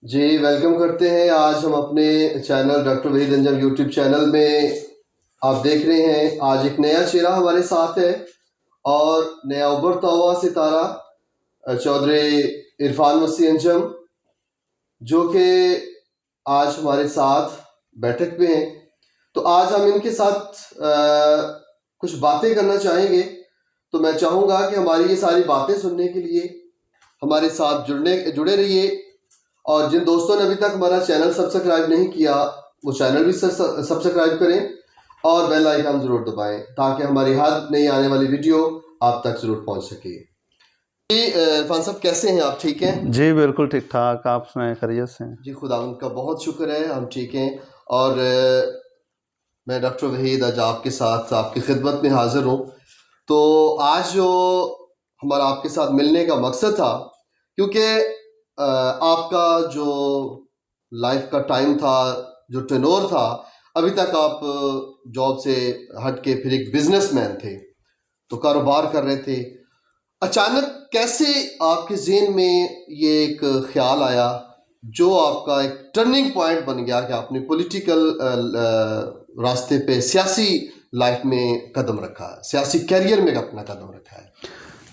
जी, welcome करते हैं। आज हम अपने channel doctor Waheed Anjum YouTube channel में आप देख रहे हैं, आज एक नया चेहरा हमारे साथ है और नया उभरता हुआ सितारा चौधरी इरफान मसीह अंजम, जो कि आज हमारे साथ बैठक पे हैं। तो आज हम इनके साथ कुछ बातें करना चाहेंगे। तो मैं चाहूँगा कि हमारी ये सारी बातें सुनने के लिए हमारे साथ जुड़े रहिए। और जिन दोस्तों ने अभी तक हमारा चैनल सब्सक्राइब नहीं किया, वो चैनल भी सब्सक्राइब करें और बेल आइकन जरूर दबाएं, ताकि हमारी हर नई आने वाली वीडियो आप तक जरूर पहुंच सके। जी इरफान साहब, कैसे हैं आप? ठीक हैं? जी बिल्कुल ठीक ठाक। आप सुनाएं, खैरियत से हैं? जी, खुदावंद का बहुत शुक्र है, हम ठीक हैं। और मैं डॉक्टर वहीद आज आपके साथ आपकी खिदमत में हाजिर हूँ। तो आज जो हमारा आपके साथ मिलने का मकसद था, क्योंकि आपका जो लाइफ का टाइम था, जो टेनोर था, अभी तक आप जॉब से हट के फिर एक बिजनेसमैन थे, तो कारोबार कर रहे थे। अचानक कैसे आपके ज़हन में ये एक ख्याल आया, जो आपका एक टर्निंग पॉइंट बन गया कि आपने पॉलिटिकल रास्ते पे, सियासी लाइफ में कदम रखा है, सियासी कैरियर में अपना कदम रखा है?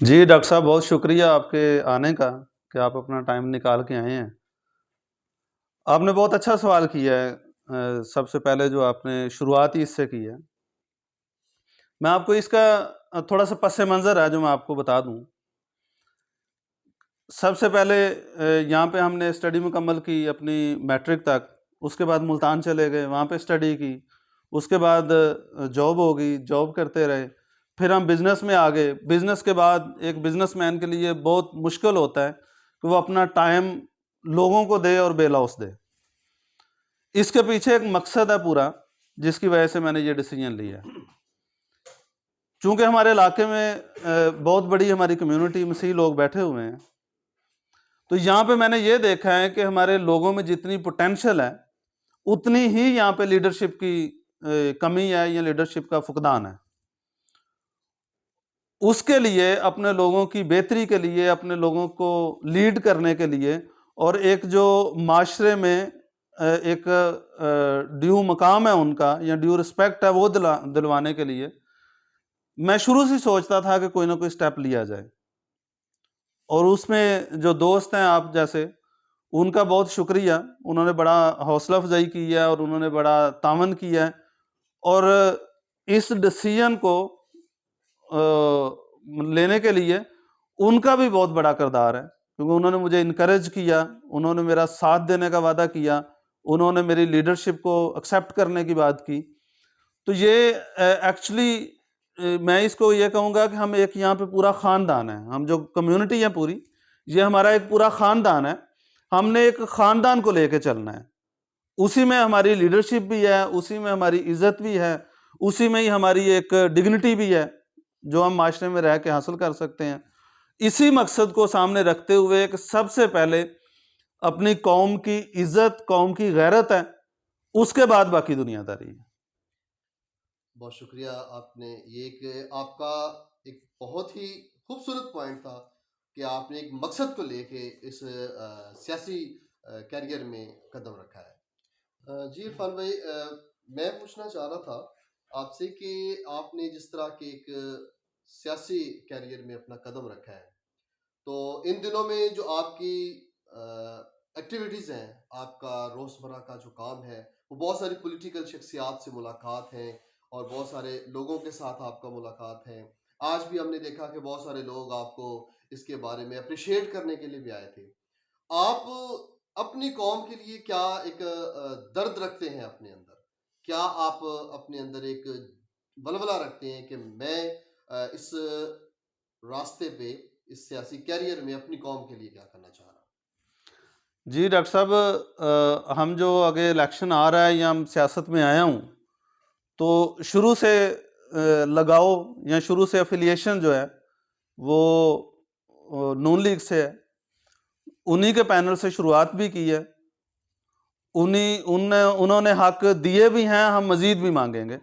जी डॉक्टर साहब, बहुत शुक्रिया आपके आने का कि आप अपना टाइम निकाल के आए हैं। आपने बहुत अच्छा सवाल किया है। सबसे पहले जो आपने शुरुआत ही इससे की है, मैं आपको इसका थोड़ा सा पस मंज़र है जो मैं आपको बता दूं। सबसे पहले यहाँ पे हमने स्टडी मुकम्मल की अपनी मैट्रिक तक। उसके बाद मुल्तान चले गए, वहाँ पे स्टडी की। उसके बाद जॉब हो गई, जॉब करते रहे। फिर हम बिज़नेस में आ गए। बिज़नेस के बाद एक बिज़नेसमैन के लिए बहुत मुश्किल होता है कि वो अपना टाइम लोगों को दे और बेलौस दे। इसके पीछे एक मकसद है पूरा, जिसकी वजह से मैंने ये डिसीजन लिया। चूँकि हमारे इलाके में बहुत बड़ी हमारी कम्युनिटी मसीही लोग बैठे हुए हैं, तो यहाँ पे मैंने ये देखा है कि हमारे लोगों में जितनी पोटेंशियल है, उतनी ही यहाँ पे लीडरशिप की कमी है या लीडरशिप का फुकदान है। उसके लिए, अपने लोगों की बेहतरी के लिए, अपने लोगों को लीड करने के लिए, और एक जो माशरे में एक ड्यू मकाम है उनका या ड्यू रिस्पेक्ट है, वो दिलवाने के लिए मैं शुरू से सोचता था कि कोई ना कोई स्टेप लिया जाए। और उसमें जो दोस्त हैं आप जैसे, उनका बहुत शुक्रिया। उन्होंने बड़ा हौसला अफजाई की है और उन्होंने बड़ा तावन किया है। और इस डिसीजन को लेने के लिए उनका भी बहुत बड़ा किरदार है, क्योंकि उन्होंने मुझे इनकरेज किया, उन्होंने मेरा साथ देने का वादा किया, उन्होंने मेरी लीडरशिप को एक्सेप्ट करने की बात की। तो ये एक्चुअली मैं इसको ये कहूँगा कि हम एक यहाँ पे पूरा ख़ानदान है। हम जो कम्युनिटी है पूरी, ये हमारा एक पूरा ख़ानदान है। हमने एक ख़ानदान को लेके चलना है। उसी में हमारी लीडरशिप भी है, उसी में हमारी इज्जत भी है, उसी में ही हमारी एक डिग्निटी भी है, जो हम माशरे में रह के हासिल कर सकते हैं। इसी मकसद को सामने रखते हुए एक सबसे पहले अपनी कौम की इज्जत, कौम की गैरत है, उसके बाद बाकी दुनियादारी है। बहुत शुक्रिया। आपने ये एक आपका एक बहुत ही खूबसूरत पॉइंट था कि आपने एक मकसद को लेके इस सियासी कैरियर में कदम रखा है। जी इरफान भाई, मैं पूछना चाह रहा था आपसे कि आपने जिस तरह के एक सियासी कैरियर में अपना कदम रखा है, तो इन दिनों में जो आपकी एक्टिविटीज़ हैं, आपका रोज़मर्रा का जो काम है, वो बहुत सारी पॉलिटिकल शख्सियात से मुलाकात है और बहुत सारे लोगों के साथ आपका मुलाकात है। आज भी हमने देखा कि बहुत सारे लोग आपको इसके बारे में अप्रिशिएट करने के लिए भी आए थे। आप अपनी कौम के लिए क्या एक दर्द रखते हैं अपने अंदर? क्या आप अपने अंदर एक वलवला रखते हैं कि मैं इस रास्ते पे, इस सियासी कैरियर में अपनी कौम के लिए क्या करना चाह रहा हूँ? जी डॉक्टर साहब, हम जो आगे इलेक्शन आ रहा है या हम सियासत में आया हूँ, तो शुरू से लगाव या शुरू से एफिलिएशन जो है वो नून लीग से है। उन्हीं के पैनल से शुरुआत भी की है। उन्होंने हक दिए भी हैं, हम मज़ीद भी मांगेंगे।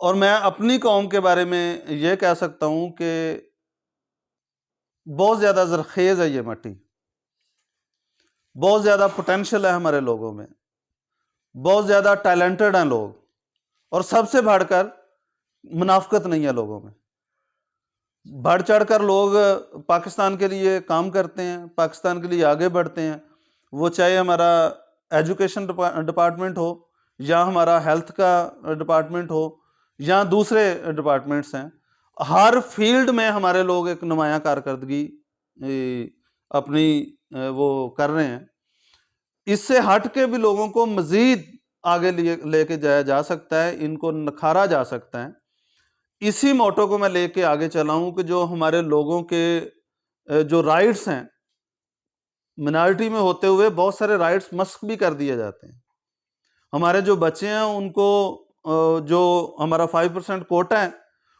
और मैं अपनी कौम के बारे में ये कह सकता हूँ कि बहुत ज़्यादा ज़रख़ेज़ है ये मट्टी। बहुत ज़्यादा पोटेंशियल है हमारे लोगों में, बहुत ज़्यादा टैलेंटेड हैं लोग, और सबसे बढ़कर मुनाफिकत नहीं है लोगों में। बढ़ चढ़कर लोग पाकिस्तान के लिए काम करते हैं, पाकिस्तान के लिए आगे बढ़ते हैं। वो चाहे हमारा एजुकेशन डिपार्टमेंट हो, या हमारा हेल्थ का डिपार्टमेंट हो, या दूसरे डिपार्टमेंट्स हैं, हर फील्ड में हमारे लोग एक नुमायाँ कारकर्दगी अपनी वो कर रहे हैं। इससे हट के भी लोगों को मज़ीद आगे लेके जाया जा सकता है, इनको नखारा जा सकता है। इसी मोटो को मैं लेके आगे चला हूं कि जो हमारे लोगों के जो राइट्स हैं, मिनारिटी में होते हुए बहुत सारे राइट्स मस्क भी कर दिए जाते हैं। हमारे जो बच्चे हैं उनको जो हमारा 5% कोटा है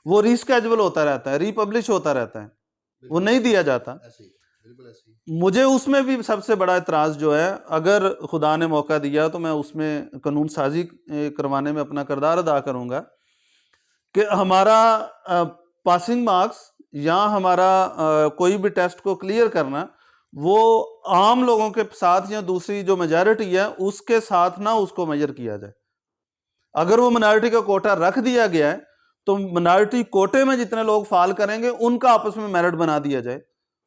वो रिस्केजुअल होता रहता है, रिपब्लिश होता रहता है, वो नहीं दिया जाता। ऐसे ही, बिल्कुल ऐसे ही। मुझे उसमें भी सबसे बड़ा इतराज़ जो है, अगर खुदा ने मौका दिया तो मैं उसमें कानून साजी करवाने में अपना किरदार अदा करूंगा कि हमारा पासिंग मार्क्स या हमारा कोई भी टेस्ट को क्लियर करना, वो आम लोगों के साथ या दूसरी जो मेजॉरिटी है उसके साथ ना उसको मेजर किया जाए। अगर वो मिनॉरिटी का कोटा रख दिया गया है तो मिनॉरिटी कोटे में जितने लोग फाल करेंगे उनका आपस में मेरिट बना दिया जाए,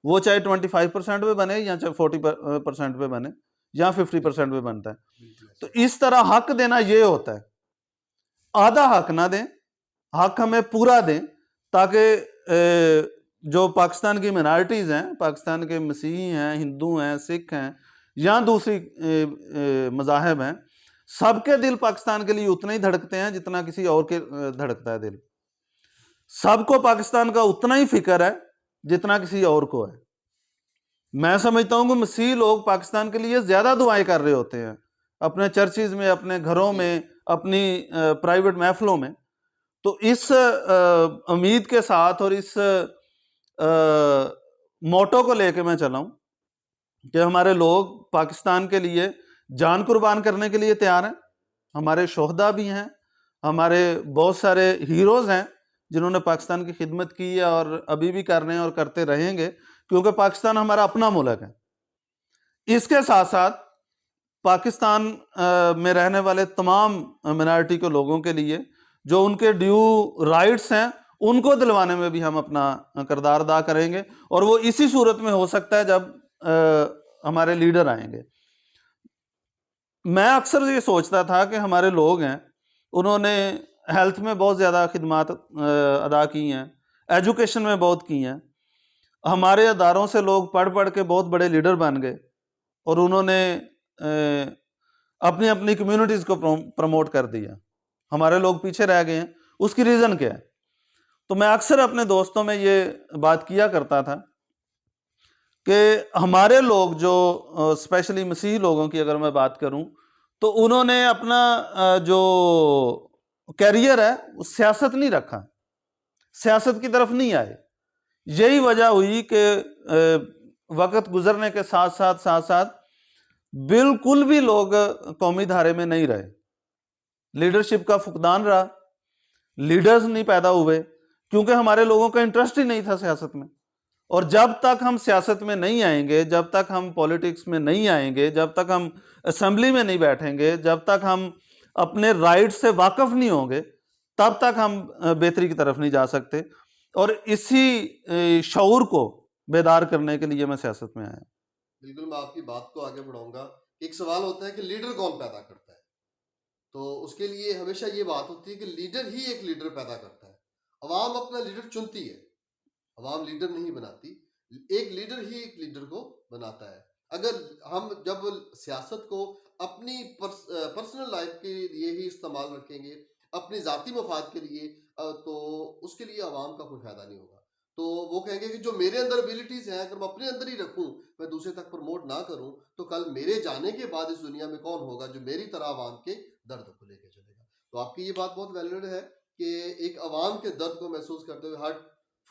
वो चाहे 25% पे बने या चाहे 40% पे बने या 50% पे बनता है। बिल्कुल तो ऐसे इस तरह हक देना ये होता है, आधा हक ना दें, हक हमें पूरा दें, ताकि जो पाकिस्तान की मिनॉरिटीज़ हैं, पाकिस्तान के मसीही हैं, हिंदू हैं, सिख हैं या दूसरी मज़ाहब हैं, सबके दिल पाकिस्तान के लिए उतने ही धड़कते हैं जितना किसी और के धड़कता है दिल। सबको पाकिस्तान का उतना ही फिक्र है जितना किसी और को है। मैं समझता हूं कि मसीही लोग पाकिस्तान के लिए ज़्यादा दुआएं कर रहे होते हैं, अपने चर्चिज़ में, अपने घरों जी। में, अपनी प्राइवेट महफिलों में। तो इस उम्मीद के साथ और इस मोटो को लेके मैं चला हूं कि हमारे लोग पाकिस्तान के लिए जान कुर्बान करने के लिए तैयार हैं। हमारे शोहदा भी हैं, हमारे बहुत सारे हीरोज़ हैं जिन्होंने पाकिस्तान की खिदमत की है और अभी भी कर रहे हैं और करते रहेंगे, क्योंकि पाकिस्तान हमारा अपना मुल्क है। इसके साथ साथ पाकिस्तान में रहने वाले तमाम मिनॉरिटी के लोगों के लिए जो उनके ड्यू राइट्स हैं उनको दिलवाने में भी हम अपना किरदार अदा करेंगे, और वो इसी सूरत में हो सकता है जब हमारे लीडर आएंगे। मैं अक्सर ये सोचता था कि हमारे लोग हैं, उन्होंने हेल्थ में बहुत ज़्यादा खिदमात अदा की हैं, एजुकेशन में बहुत की हैं, हमारे अदारों से लोग पढ़ पढ़ के बहुत बड़े लीडर बन गए, और उन्होंने अपनी अपनी कम्युनिटीज़ को प्रमोट कर दिया। हमारे लोग पीछे रह गए हैं। उसकी रीज़न क्या है? तो मैं अक्सर अपने दोस्तों में ये बात किया करता था कि हमारे लोग जो स्पेशली मसीही लोगों की अगर मैं बात करूं, तो उन्होंने अपना जो कैरियर है वो सियासत नहीं रखा, सियासत की तरफ नहीं आए। यही वजह हुई कि वक्त गुजरने के साथ साथ बिल्कुल भी लोग कौमी धारे में नहीं रहे, लीडरशिप का फुकदान रहा, लीडर्स नहीं पैदा हुए, क्योंकि हमारे लोगों का इंटरेस्ट ही नहीं था सियासत में। और जब तक हम सियासत में नहीं आएंगे, जब तक हम पॉलिटिक्स में नहीं आएंगे, जब तक हम असेंबली में नहीं बैठेंगे, जब तक हम अपने राइट से वाकिफ नहीं होंगे, तब तक हम बेहतरी की तरफ नहीं जा सकते। और इसी शऊर को बेदार करने के लिए मैं सियासत में आया। बिल्कुल, मैं आपकी बात को आगे बढ़ाऊंगा। एक सवाल होता है कि लीडर कौन पैदा करता है? तो उसके लिए हमेशा ये बात होती है कि लीडर ही एक लीडर पैदा करता है। अवाम अपना लीडर चुनती है, अवाम लीडर नहीं बनाती। एक लीडर ही एक लीडर को बनाता है। अगर हम जब सियासत को अपनी पर्सनल लाइफ के लिए ही इस्तेमाल रखेंगे, अपनी ज़ाती मफाद के लिए, तो उसके लिए अवाम का कोई फ़ायदा नहीं होगा। तो वो कहेंगे कि जो मेरे अंदर एबिलिटीज़ हैं, अगर मैं अपने अंदर ही रखूँ, मैं दूसरे तक प्रमोट ना करूँ, तो कल मेरे जाने के बाद इस दुनिया में कौन होगा जो मेरी तरह अवाम के दर्द को लेके चलेगा। तो आपकी ये बात बहुत वैलिड है कि एक अवाम के दर्द को महसूस करते हुए हर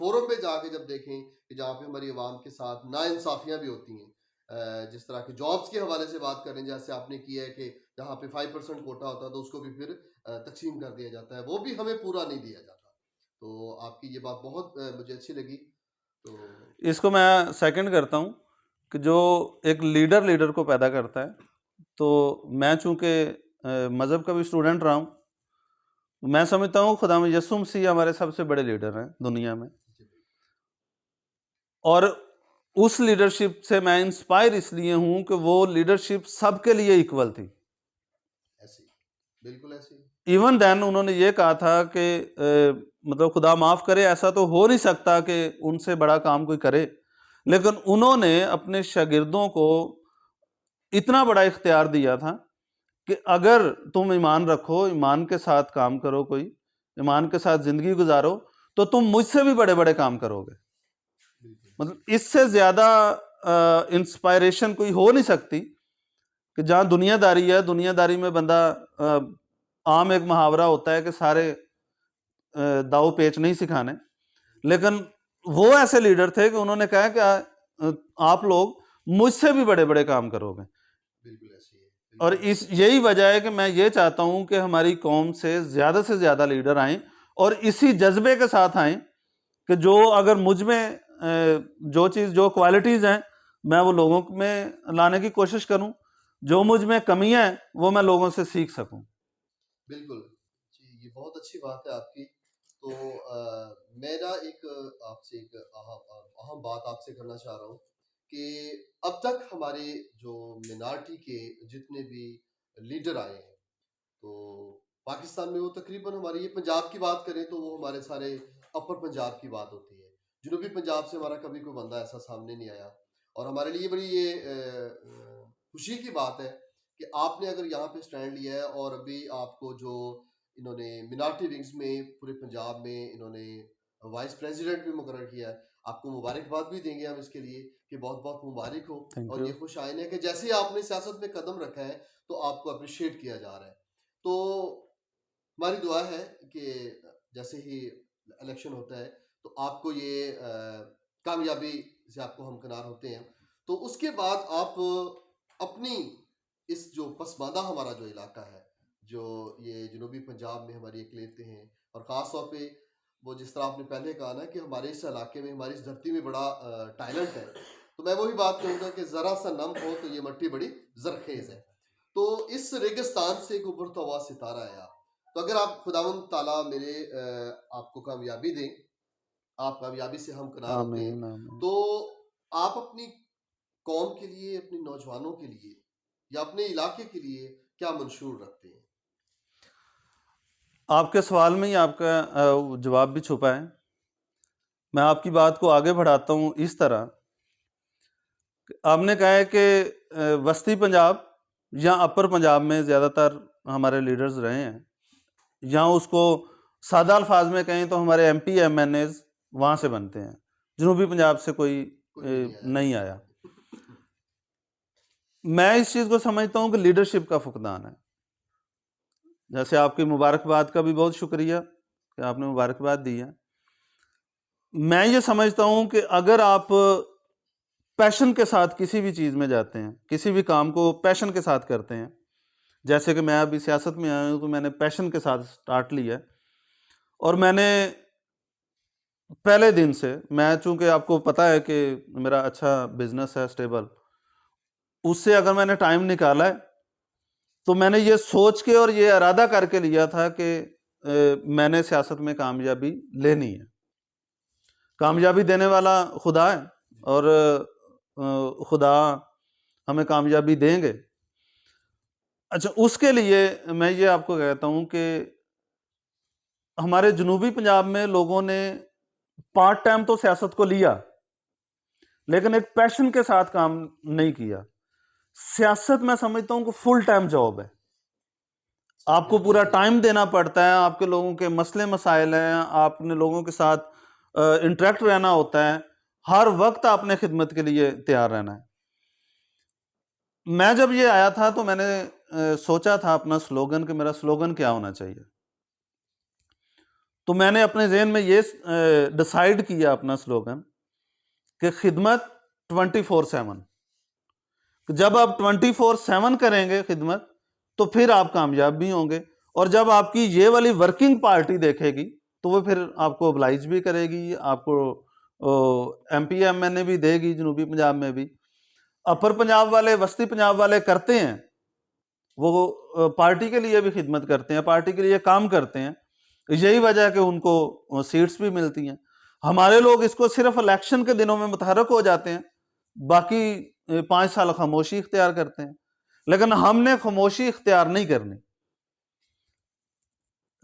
फोरम पे जाके जब देखें कि जहाँ पे हमारी आवाम के साथ नाइंसाफियाँ भी होती हैं, जिस तरह की जॉब्स के हवाले से बात करें, जैसे आपने किया है कि जहाँ पे 5% कोटा होता है तो उसको भी फिर तकसीम कर दिया जाता है, वो भी हमें पूरा नहीं दिया जाता। तो आपकी ये बात बहुत मुझे अच्छी लगी। तो इसको मैं सेकंड करता हूं कि जो एक लीडर को पैदा करता है, तो मैं चूंकि मज़हब का भी स्टूडेंट रहा हूँ, मैं समझता हूँ खुदा में यीशु मसीह हमारे सबसे बड़े लीडर हैं दुनिया में। और उस लीडरशिप से मैं इंस्पायर इसलिए हूँ कि वो लीडरशिप सबके लिए इक्वल थी। ऐसे ही, बिल्कुल ऐसे ही। इवन देन उन्होंने ये कहा था कि मतलब खुदा माफ़ करे, ऐसा तो हो नहीं सकता कि उनसे बड़ा काम कोई करे, लेकिन उन्होंने अपने शागिर्दों को इतना बड़ा इख्तियार दिया था कि अगर तुम ईमान रखो, ईमान के साथ काम करो, कोई ईमान के साथ ज़िंदगी गुजारो, तो तुम मुझसे भी बड़े बड़े काम करोगे। मतलब इससे ज़्यादा इंस्पायरेशन कोई हो नहीं सकती कि जहाँ दुनियादारी है, दुनियादारी में बंदा आम एक मुहावरा होता है कि सारे दाव पेच नहीं सिखाने, लेकिन वो ऐसे लीडर थे कि उन्होंने कहा कि आप लोग मुझसे भी बड़े बड़े काम करोगे। बिल्कुल ऐसे ही है, और बिल्कुल। इस यही वजह है कि मैं ये चाहता हूं कि हमारी कौम से ज़्यादा लीडर आएं और इसी जज्बे के साथ आएं कि जो अगर मुझ में जो चीज़, जो क्वालिटीज़ हैं, मैं वो लोगों में लाने की कोशिश करूं, जो मुझ में कमियां हैं वो मैं लोगों से सीख सकूं। बिल्कुल जी, ये बहुत अच्छी बात है आपकी। तो मेरा एक आपसे एक अहम बात आपसे करना चाह रहा हूँ कि अब तक हमारे जो मिनार्टी के जितने भी लीडर आए हैं, तो पाकिस्तान में वो तकरीबन हमारी, ये पंजाब की बात करें तो वो हमारे सारे अपर पंजाब की बात होती है। जनूबी पंजाब से हमारा कभी कोई बंदा ऐसा सामने नहीं आया। और हमारे लिए बड़ी ये खुशी की बात है कि आपने अगर यहाँ पे स्टैंड लिया है और अभी आपको जो इन्होंने मिनार्टी विंग्स में पूरे पंजाब में इन्होंने वाइस प्रेसिडेंट भी मुकर्रर किया है। आपको मुबारकबाद भी देंगे हम इसके लिए कि बहुत बहुत मुबारक हो। थैंक और यू। ये खुश आइन है कि जैसे ही आपने सियासत में कदम रखा है तो आपको अप्रिशिएट किया जा रहा है। तो हमारी दुआ है कि जैसे ही इलेक्शन होता है तो आपको ये कामयाबी से आपको हमकिनार होते हैं। तो उसके बाद आप अपनी इस जो पसमानदा हमारा जो इलाका है, जो ये जनूबी पंजाब में हमारी अक़लियतें हैं, और ख़ास तौर पे वो जिस तरह आपने पहले कहा ना कि हमारे इस इलाके में, हमारी इस धरती में बड़ा टैलेंट है, तो मैं वही बात कहूँगा कि ज़रा सा नम हो तो ये मट्टी बड़ी ज़रख़ेज़ है। तो इस रेगिस्तान से एक उभरता हुआ सितारा है आप। तो अगर आप खुदावंद ताला मेरे आपको कामयाबी दें, आप कामयाबी से हमकिनार होते हैं, आमीन आमीन। तो आप अपनी कौम के लिए, अपने नौजवानों के लिए या अपने इलाके के लिए क्या मंशूर रखते हैं? आपके सवाल में ही आपका जवाब भी छुपा है। मैं आपकी बात को आगे बढ़ाता हूँ इस तरह, आपने कहा है कि वस्ती पंजाब या अपर पंजाब में ज़्यादातर हमारे लीडर्स रहे हैं, या उसको सादा अल्फाज में कहें तो हमारे एमपी एमएनएज वहाँ से बनते हैं, जनूबी पंजाब से कोई कोई भी नहीं आया। नहीं आया। मैं इस चीज़ को समझता हूँ कि लीडरशिप का फुकदान है। जैसे आपकी मुबारकबाद का भी बहुत शुक्रिया कि आपने मुबारकबाद दी है। मैं ये समझता हूँ कि अगर आप पैशन के साथ किसी भी चीज़ में जाते हैं, किसी भी काम को पैशन के साथ करते हैं, जैसे कि मैं अभी सियासत में आया हूँ तो मैंने पैशन के साथ स्टार्ट लिया है, और मैंने पहले दिन से, मैं चूंकि आपको पता है कि मेरा अच्छा बिजनेस है स्टेबल, उससे अगर मैंने टाइम निकाला है तो मैंने ये सोच के और ये इरादा करके लिया था कि मैंने सियासत में कामयाबी लेनी है। कामयाबी देने वाला खुदा है और खुदा हमें कामयाबी देंगे। अच्छा, उसके लिए मैं ये आपको कहता हूँ कि हमारे जनूबी पंजाब में लोगों ने पार्ट टाइम तो सियासत को लिया, लेकिन एक पैशन के साथ काम नहीं किया। सियासत मैं समझता हूँ कि फुल टाइम जॉब है, आपको पूरा टाइम देना पड़ता है, आपके लोगों के मसले मसाइल हैं, आपने लोगों के साथ इंटरेक्ट रहना होता है, हर वक्त आपने खिदमत के लिए तैयार रहना है। मैं जब ये आया था तो मैंने सोचा था अपना स्लोगन, कि मेरा स्लोगन क्या होना चाहिए। तो मैंने अपने ज़हन में ये डिसाइड किया अपना स्लोगन कि खिदमत 24/7। जब आप 24/7 करेंगे खिदमत तो फिर आप कामयाब भी होंगे, और जब आपकी ये वाली वर्किंग पार्टी देखेगी तो वो फिर आपको ओबलाइज भी करेगी, आपको एमपी एमएनए भी देगी जनूबी पंजाब में भी। अपर पंजाब वाले, वस्ती पंजाब वाले करते हैं, वो पार्टी के लिए भी खिदमत करते हैं, पार्टी के लिए काम करते हैं, यही वजह है कि उनको सीट्स भी मिलती हैं। हमारे लोग इसको सिर्फ इलेक्शन के दिनों में मुतहरक हो जाते हैं, बाकी 5 साल खामोशी इख्तियार करते हैं। लेकिन हमने खामोशी इख्तियार नहीं करनी।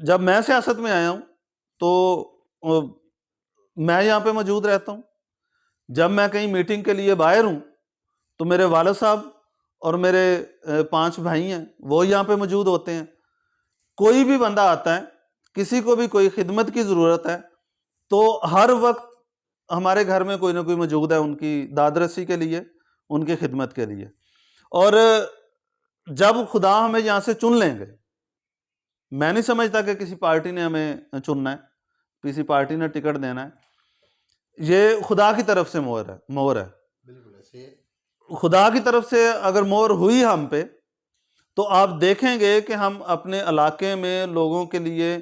जब मैं सियासत में आया हूं तो मैं यहां पे मौजूद रहता हूं। जब मैं कहीं मीटिंग के लिए बाहर हूं तो मेरे वालिद साहब और मेरे 5 भाई हैं, वो यहां पे मौजूद होते हैं। कोई भी बंदा आता है, किसी को भी कोई खिदमत की ज़रूरत है, तो हर वक्त हमारे घर में कोई ना कोई मौजूद है उनकी दादरसी के लिए, उनकी खिदमत के लिए। और जब खुदा हमें यहाँ से चुन लेंगे, मैं नहीं समझता कि किसी पार्टी ने हमें चुनना है, किसी पार्टी ने टिकट देना है। ये खुदा की तरफ से मोहर है। बिल्कुल ऐसे है। खुदा की तरफ से अगर मोहर हुई हम पे, तो आप देखेंगे कि हम अपने इलाके में लोगों के लिए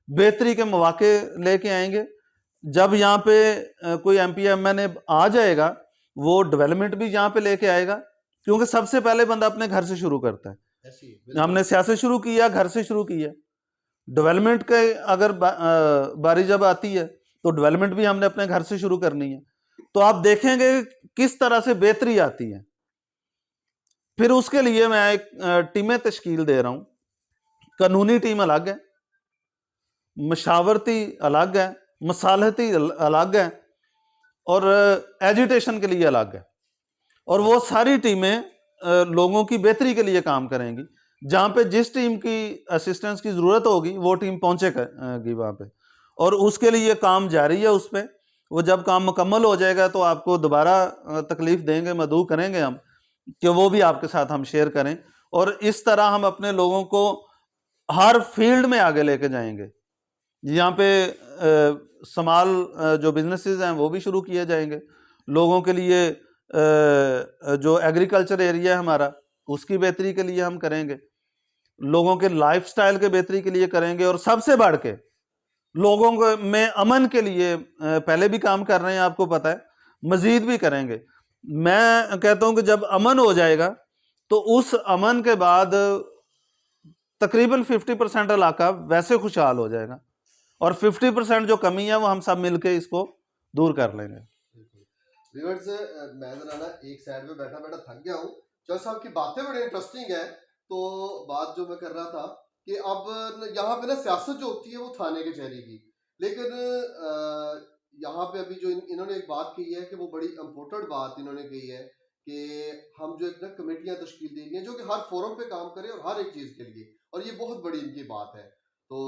बेहतरी के मौके लेके आएंगे। जब यहाँ पे कोई एमपी एमएनए आ जाएगा, वो डेवलपमेंट भी यहाँ पे लेके आएगा, क्योंकि सबसे पहले बंदा अपने घर से शुरू करता है। ऐसी है, बिल्कुल। हमने सियासत शुरू किया, घर से शुरू किया। डेवलपमेंट के अगर बारी जब आती है तो डेवलपमेंट भी हमने अपने घर से शुरू करनी है। तो आप देखेंगे किस तरह से बेहतरी आती है। फिर उसके लिए मैं एक टीमें तश्कील दे रहा हूं। कानूनी टीम अलग है, मशावरती अलग है, मसालहती अलग है, और एजुटेशन के लिए अलग है। और वो सारी टीमें लोगों की बेहतरी के लिए काम करेंगी। जहां पे जिस टीम की असिस्टेंस की ज़रूरत होगी वो टीम पहुंचेगी वहां पे, और उसके लिए काम जारी है। उस पर वो जब काम मुकम्मल हो जाएगा तो आपको दोबारा तकलीफ देंगे, मदऊ करेंगे हम, कि वो भी आपके साथ हम शेयर करें। और इस तरह हम अपने लोगों को हर फील्ड में आगे लेके जाएंगे। यहाँ पे स्मॉल जो बिजनेसेस हैं वो भी शुरू किए जाएंगे। लोगों के लिए जो एग्रीकल्चर एरिया है हमारा, उसकी बेहतरी के लिए हम करेंगे, लोगों के लाइफस्टाइल के बेहतरी के लिए करेंगे, और सबसे बढ़ के लोगों को में अमन के लिए पहले भी काम कर रहे हैं, आपको पता है, मजीद भी करेंगे। मैं कहता हूं कि जब अमन हो जाएगा तो उस अमन के बाद तकरीबन 50% इलाका वैसे खुशहाल हो जाएगा, और 50% जो कमी है वो हम सब मिलके इसको दूर कर लेंगे। व्यूअर्स, मैं जरा ना एक साइड में बैठा बैठा थक गया हूँ। चौधरी साहब की बातें बड़ी इंटरेस्टिंग है। तो बात जो मैं कर रहा था कि अब यहाँ पे ना सियासत जो होती है वो थाने कचहरी की, लेकिन यहाँ पे अभी जो इन्होंने एक बात कही है कि वो बड़ी इम्पोर्टेंट बात इन्होंने कही है कि हम जो एक ना कमेटियाँ तश्कील देंगे जो कि हर फोरम पे काम करें और हर एक चीज़ के लिए, और ये बहुत बड़ी इनकी बात है। तो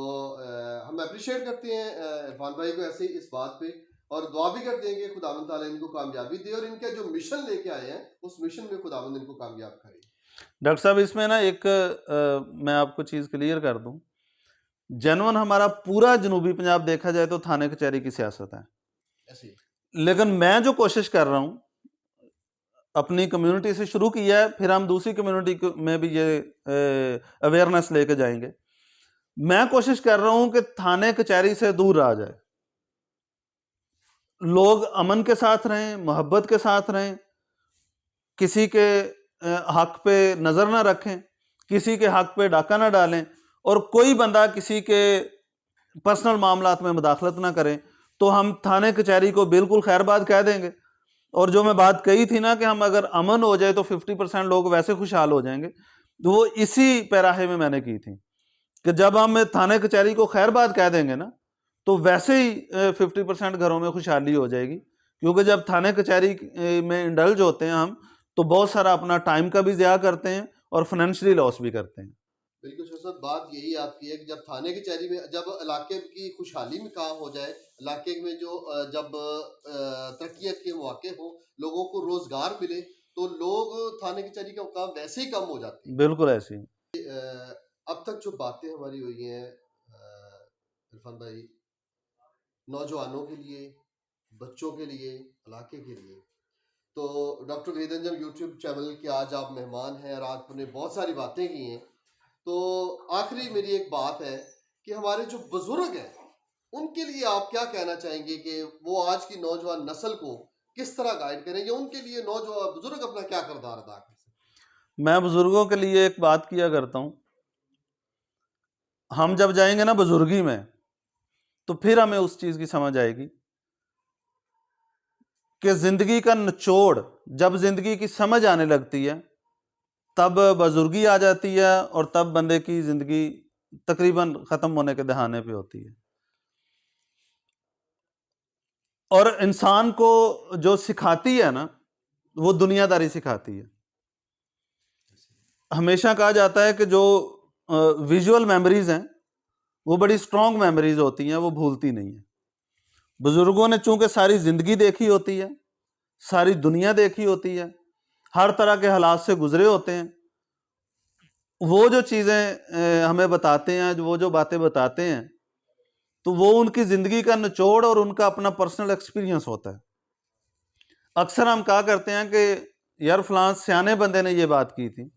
हम अप्रिशिएट करते हैं इरफान भाई को ऐसे इस बात पे, और दुआ भी करते हैं कि खुदावंद ताला इनको कामयाबी दे और इनका जो मिशन लेके आए हैं उस मिशन में खुदावंद इनको कामयाब करे। डॉक्टर साहब, इसमें ना एक मैं आपको चीज़ क्लियर कर दूं। जनवन हमारा पूरा जनूबी पंजाब देखा जाए तो थाने कचहरी की सियासत है। ऐसे लेकिन मैं जो कोशिश कर रहा हूं, अपनी कम्युनिटी से शुरू किया है, फिर हम दूसरी कम्युनिटी में भी ये अवेयरनेस लेके जाएंगे। मैं कोशिश कर रहा हूं कि थाने कचहरी से दूर रहा जाए, लोग अमन के साथ रहें, मोहब्बत के साथ रहें, किसी के हक पे नज़र ना रखें, किसी के हक पे डाका ना डालें, और कोई बंदा किसी के पर्सनल मामलात में मुदाखलत ना करें। तो हम थाने कचहरी को बिल्कुल खैरबाद कह देंगे। और जो मैं बात कही थी ना कि हम अगर अमन हो जाए तो 50% लोग वैसे खुशहाल हो जाएंगे, तो वो इसी पैराहे में मैंने की थी कि जब हम थाने कचहरी को खैरबाद कह देंगे ना, तो वैसे ही 50% घरों में खुशहाली हो जाएगी। क्योंकि जब थाने कचहरी में इंडल्ज होते हैं हम, तो बहुत सारा अपना टाइम का भी ज़िया करते हैं और फाइनेंशियली लॉस भी करते हैं। बिल्कुल सर, बात यही आपकी है कि जब थाने की कचहरी में जब इलाके की खुशहाली में काम हो जाए, इलाके में जो जब तरक्कीत के मौके हो, लोगों को रोजगार मिले, तो लोग थाने की कचहरी का काम वैसे ही कम हो जाते हैं। बिल्कुल ऐसे ही। अब तक जो बातें हमारी हुई हैं इरफान भाई, नौजवानों के लिए, बच्चों के लिए, इलाके के लिए, तो डॉक्टर वेदन जब यूट्यूब चैनल के आज आप मेहमान हैं और आपने बहुत सारी बातें की हैं, तो आखिरी मेरी एक बात है कि हमारे जो बुजुर्ग हैं उनके लिए आप क्या कहना चाहेंगे कि वो आज की नौजवान नस्ल को किस तरह गाइड करें, या उनके लिए नौजवान बुजुर्ग अपना क्या किरदार अदा कर सकते मैं बुजुर्गों के लिए एक बात किया करता हूं, हम जब जाएंगे ना बुजुर्गी में, तो फिर हमें उस चीज की समझ आएगी कि जिंदगी का निचोड़, जब जिंदगी की समझ आने लगती है तब बुजुर्गी आ जाती है, और तब बंदे की जिंदगी तकरीबन खत्म होने के दहाने पे होती है। और इंसान को जो सिखाती है ना, वो दुनियादारी सिखाती है। हमेशा कहा जाता है कि जो विजुअल मेमोरीज हैं वो बड़ी स्ट्रांग मेमोरीज होती हैं, वो भूलती नहीं है। बुजुर्गों ने चूंकि सारी जिंदगी देखी होती है, सारी दुनिया देखी होती है, हर तरह के हालात से गुजरे होते हैं, वो जो चीज़ें हमें बताते हैं, वो जो बातें बताते हैं, तो वो उनकी ज़िंदगी का निचोड़ और उनका अपना पर्सनल एक्सपीरियंस होता है। अक्सर हम कहा करते हैं कि यार फलां सियाने बंदे ने ये बात की थी,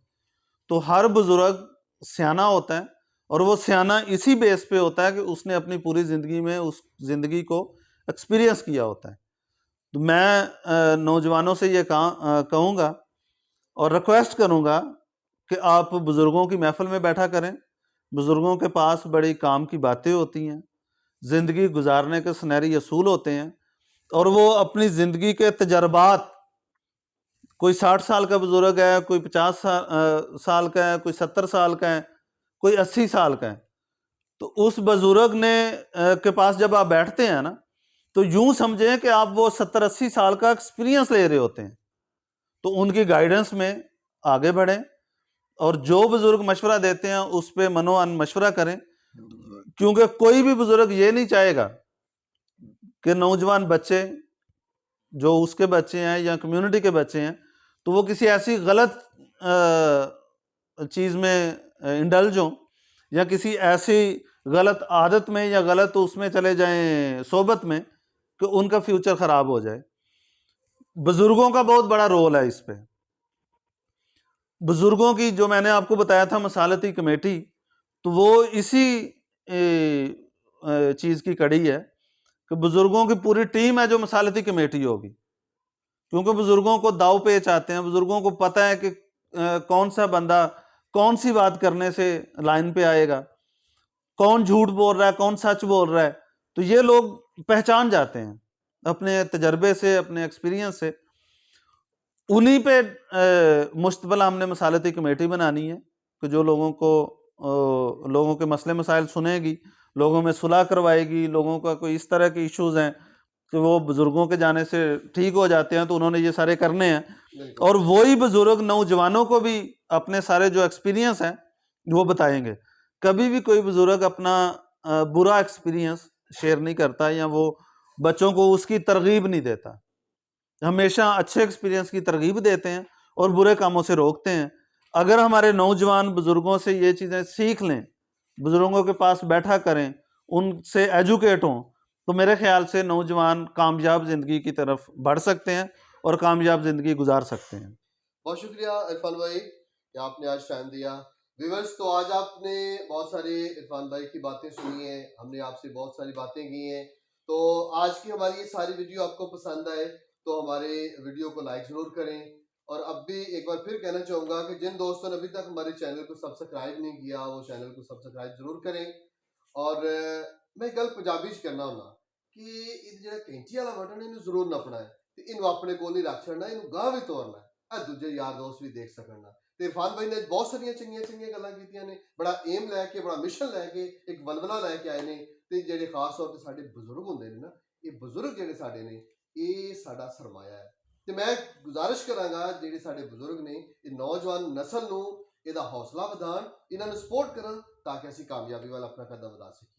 तो हर बुजुर्ग सियाना होता है, और वो सियाना इसी बेस पे होता है कि उसने अपनी पूरी ज़िंदगी में उस ज़िंदगी को एक्सपीरियंस किया होता है। तो मैं नौजवानों से ये कहूँगा और रिक्वेस्ट करूँगा कि आप बुज़ुर्गों की महफ़िल में बैठा करें। बुज़ुर्गों के पास बड़ी काम की बातें होती हैं, ज़िंदगी गुजारने के सुनहरी असूल होते हैं, और वो अपनी ज़िंदगी के तजर्बात, कोई 60 साल का बुज़ुर्ग है, कोई 50 साल का है, कोई 70 साल का है, कोई 80 साल का है, तो उस बुज़ुर्ग ने के पास जब आप बैठते हैं ना, तो यूँ समझें कि आप वो 70-80 साल का एक्सपीरियंस ले रहे होते हैं। तो उनकी गाइडेंस में आगे बढ़ें, और जो बुजुर्ग मशवरा देते हैं उस पर मनोअन मशवरा करें, क्योंकि कोई भी बुजुर्ग ये नहीं चाहेगा कि नौजवान बच्चे जो उसके बच्चे हैं या कम्युनिटी के बच्चे हैं, तो वो किसी ऐसी गलत चीज़ में इंडल्ज हों, या किसी ऐसी गलत आदत में या गलत उसमें चले जाएं सोबत में, कि उनका फ्यूचर ख़राब हो जाए। बुजुर्गों का बहुत बड़ा रोल है इस पे। बुजुर्गों की जो मैंने आपको बताया था मसालती कमेटी, तो वो इसी चीज़ की कड़ी है कि बुजुर्गों की पूरी टीम है जो मसालती कमेटी होगी, क्योंकि बुजुर्गों को दाव पेच आते हैं, बुजुर्गों को पता है कि कौन सा बंदा कौन सी बात करने से लाइन पे आएगा, कौन झूठ बोल रहा है, कौन सच बोल रहा है, तो ये लोग पहचान जाते हैं अपने तजर्बे से, अपने एक्सपीरियंस से। उन्हीं पे मुश्तबल हमने मसालती कमेटी बनानी है कि जो लोगों के मसले मसाइल सुनेगी, लोगों में सुलह करवाएगी, लोगों का कोई इस तरह के इश्यूज हैं कि वो बुजुर्गों के जाने से ठीक हो जाते हैं, तो उन्होंने ये सारे करने हैं। बिल्कुल। और वही बुजुर्ग नौजवानों को भी अपने सारे जो एक्सपीरियंस हैं वो बताएंगे। कभी भी कोई बुजुर्ग अपना बुरा एक्सपीरियंस शेयर नहीं करता, या वो बच्चों को उसकी तरगीब नहीं देता। हमेशा अच्छे एक्सपीरियंस की तरगीब देते हैं और बुरे कामों से रोकते हैं। अगर हमारे नौजवान बुजुर्गों से ये चीज़ें सीख लें, बुजुर्गों के पास बैठा करें, उनसे एजुकेट हों, तो मेरे ख्याल से नौजवान कामयाब ज़िंदगी की तरफ बढ़ सकते हैं और कामयाब ज़िंदगी गुजार सकते हैं। बहुत शुक्रिया इरफान भाई कि आपने आज टाइम दिया। व्यूवर्स, तो आज आपने बहुत सारे इरफान भाई की बातें सुनी हैं, हमने आपसे बहुत सारी बातें की हैं। तो आज की हमारी ये सारी वीडियो आपको पसंद आए तो हमारे वीडियो को लाइक ज़रूर करें। और अब भी एक बार फिर कहना चाहूँगा कि जिन दोस्तों ने अभी तक हमारे चैनल को सब्सक्राइब नहीं किया, वो चैनल को सब्सक्राइब जरूर करें। और मैं गल पंजाबी च करना हुन्ना कि ਇਹ ਜਿਹੜਾ ਕੈਂਚੀ ਵਾਲਾ ਬਟਨ ਇਹਨੂੰ ਜ਼ਰੂਰ ਨੱਪਣਾ ਹੈ ਤੇ ਇਹਨੂੰ ਆਪਣੇ ਕੋਲ ਨਹੀਂ ਰੱਖ ਛੱਡਣਾ, ਇਹਨੂੰ ਗਾਂਹ ਵੀ ਤੋਰਨਾ ਹੈ, ਦੂਜੇ ਯਾਰ ਦੋਸਤ ਵੀ ਦੇਖ ਸਕਣ ਨਾ। ਤੇ ਇਰਫਾਨ ਭਾਈ ਨੇ ਬਹੁਤ ਸਾਰੀਆਂ ਚੰਗੀਆਂ ਚੰਗੀਆਂ ਗੱਲਾਂ ਕੀਤੀਆਂ ਨੇ, ਬੜਾ ਏਮ ਲੈ ਕੇ, ਬੜਾ ਮਿਸ਼ਨ ਲੈ ਕੇ, ਇੱਕ ਵਲਵਲਾ ਲੈ ਕੇ ਆਏ ਨੇ। ਤੇ ਜਿਹੜੇ ਖਾਸ ਤੌਰ ਤੇ ਸਾਡੇ ਬਜ਼ੁਰਗ ਹੁੰਦੇ ਨੇ ਨਾ, ਇਹ ਬਜ਼ੁਰਗ ਜਿਹੜੇ ਸਾਡੇ ਨੇ, ਇਹ ਸਾਡਾ ਸਰਮਾਇਆ ਹੈ। ਤੇ ਮੈਂ ਗੁਜ਼ਾਰਿਸ਼ ਕਰਾਂਗਾ ਜਿਹੜੇ ਸਾਡੇ ਬਜ਼ੁਰਗ ਨੇ, ਇਹ ਨੌਜਵਾਨ ਨਸਲ ਨੂੰ ਇਹਦਾ ਹੌਸਲਾ ਵਧਾਉਣ, ਇਹਨਾਂ ਨੂੰ ਸਪੋਰਟ ਕਰਨ, ਤਾਂ ਕਿ ਅਸੀਂ ਕਾਮਯਾਬੀ ਵੱਲ ਆਪਣਾ ਕਦਮ ਵਧਾ ਸਕੀਏ।